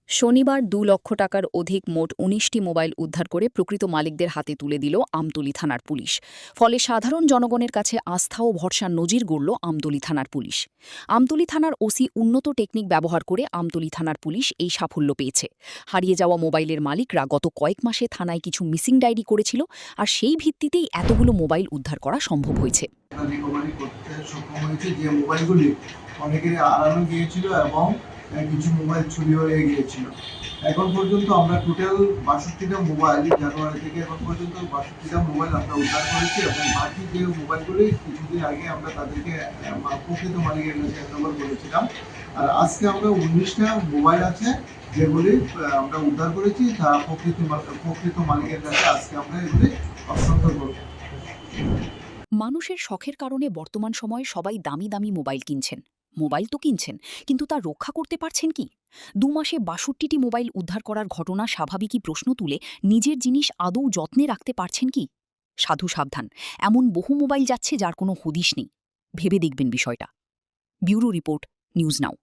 শনিবার ২ লক্ষ টাকার অধিক মোট ১৯টি মোবাইল উদ্ধার করে প্রকৃত মালিকদের হাতে তুলে দিল আমতলী থানার পুলিশ। ফলে সাধারণ জনগণের কাছে আস্থা ও ভরসার নজির গড়ল আমতলী থানার পুলিশ। আমতলী থানার ওসি উন্নত টেকনিক ব্যবহার করে আমতলী থানার পুলিশ এই সাফল্য পেয়েছে। হারিয়ে যাওয়া মোবাইলের মালিকরা গত কয়েক মাসে থানায় কিছু মিসিং ডায়েরি করেছিল, আর সেই ভিত্তিতেই এতগুলো মোবাইল উদ্ধার করা সম্ভব হয়েছে। রিকভারি করতে সক্ষম হয়েছে, যে মোবাইলগুলি অনেকেরই হারানো গিয়েছিল এবং কিছু মোবাইল চুরি হয়ে গিয়েছিল। এখন পর্যন্ত আমরা টোটাল ৬২টা মোবাইল, জানুয়ারি থেকে এখন পর্যন্ত ৬২টা মোবাইল আমরা উদ্ধার করেছি এবং বাকি যে মোবাইলগুলি কিছুদিন আগে আমরা তাদেরকে প্রকৃত মালিকের কাছে হ্যান্ডওভার করেছিলাম। আর আজকে আমরা ১৯টা মোবাইল আছে যেগুলি আমরা উদ্ধার করেছি, তা প্রকৃত মালিকের কাছে আজকে আমরা এগুলি হস্তান্তর করব। মানুষের শখের কারণে বর্তমান সময়ে সবাই দামি দামি মোবাইল কিনছেন। মোবাইল তো কিনছেন, কিন্তু তা রক্ষা করতে পারছেন কি? ২ মাসে ৬২টি মোবাইল উদ্ধার করার ঘটনা স্বাভাবিকই প্রশ্ন তুলে নিজের জিনিস আদৌ যত্নে রাখতে পারছেন কি? সাধু সাবধান, এমন বহু মোবাইল যাচ্ছে যার কোনো হদিশ নেই। ভেবে দেখবেন বিষয়টা। Bureau report, news now.